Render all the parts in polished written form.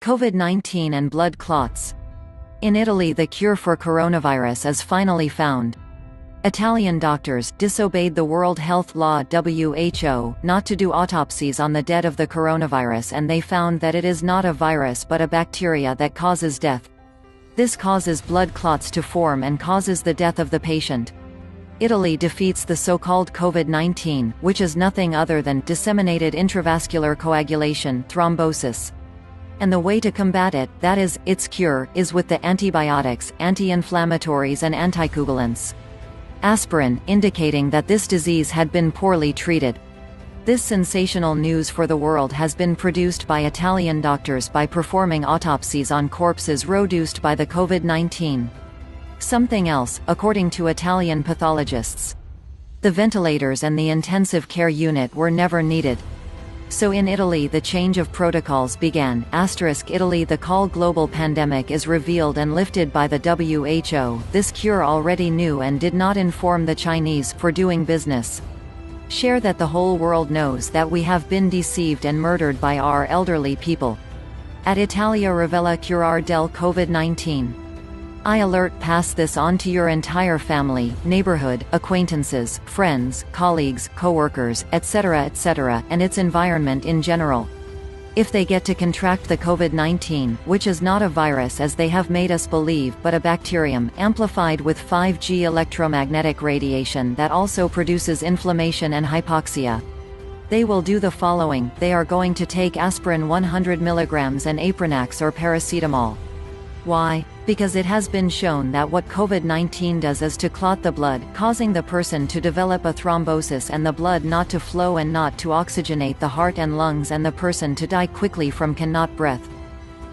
COVID-19 and blood clots. In Italy, the cure for coronavirus is finally found. Italian doctors disobeyed the World Health Law (WHO) not to do autopsies on the dead of the coronavirus, and they found that it is not a virus but a bacteria that causes death. This causes blood clots to form and causes the death of the patient. Italy defeats the so-called COVID-19, which is nothing other than disseminated intravascular coagulation, thrombosis. And the way to combat it, that is, its cure, is with the antibiotics, anti-inflammatories and anticoagulants. Aspirin, indicating that this disease had been poorly treated. This sensational news for the world has been produced by Italian doctors by performing autopsies on corpses reduced by the COVID-19. Something else, according to Italian pathologists. The ventilators and the intensive care unit were never needed. So in Italy the change of protocols began. Italy, the call global pandemic is revealed and lifted by the WHO. This cure already knew and did not inform the Chinese for doing business. Share that the whole world knows that we have been deceived and murdered by our elderly people. At Italia rivela curar del COVID-19. I alert pass this on to your entire family, neighborhood, acquaintances, friends, colleagues, co-workers, etc., and its environment in general. If they get to contract the COVID-19, which is not a virus as they have made us believe but a bacterium, amplified with 5G electromagnetic radiation that also produces inflammation and hypoxia. They will do the following: they are going to take aspirin 100 mg and Aprenax or paracetamol. Why? Because it has been shown that what COVID-19 does is to clot the blood, causing the person to develop a thrombosis and the blood not to flow and not to oxygenate the heart and lungs, and the person to die quickly from cannot breath.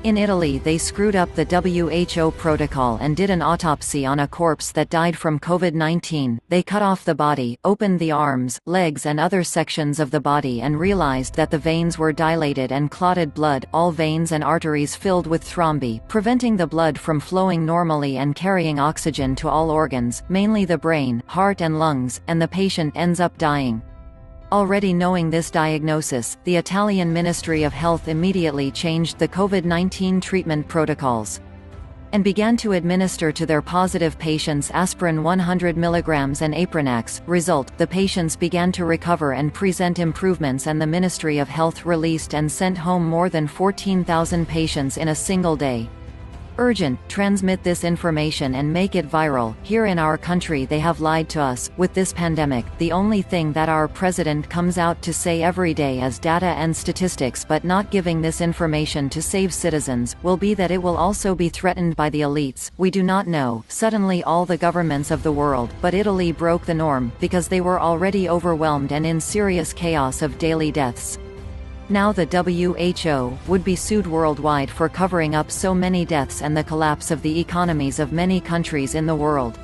In Italy they screwed up the WHO protocol and did an autopsy on a corpse that died from COVID-19. They cut off the body, opened the arms, legs and other sections of the body and realized that the veins were dilated and clotted blood, all veins and arteries filled with thrombi, preventing the blood from flowing normally and carrying oxygen to all organs, mainly the brain, heart and lungs, and the patient ends up dying. Already knowing this diagnosis, the Italian Ministry of Health immediately changed the COVID-19 treatment protocols and began to administer to their positive patients aspirin 100 mg and Aprenax. Result: the patients began to recover and present improvements, and the Ministry of Health released and sent home more than 14,000 patients in a single day. Urgent, transmit this information and make it viral. Here in our country they have lied to us. With this pandemic, the only thing that our president comes out to say every day is data and statistics, but not giving this information to save citizens, will be that it will also be threatened by the elites. We do not know, suddenly all the governments of the world, but Italy broke the norm, because they were already overwhelmed and in serious chaos of daily deaths. Now the WHO would be sued worldwide for covering up so many deaths and the collapse of the economies of many countries in the world.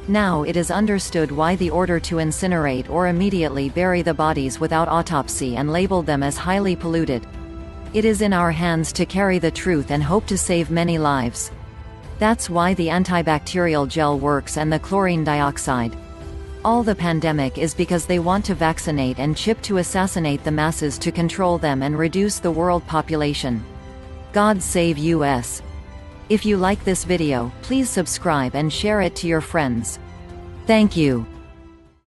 Now it is understood why the order to incinerate or immediately bury the bodies without autopsy and label them as highly polluted. It is in our hands to carry the truth and hope to save many lives. That's why the antibacterial gel works and the chlorine dioxide. All the pandemic is because they want to vaccinate and chip to assassinate the masses to control them and reduce the world population. God save US. If you like this video, please subscribe and share it to your friends. Thank you.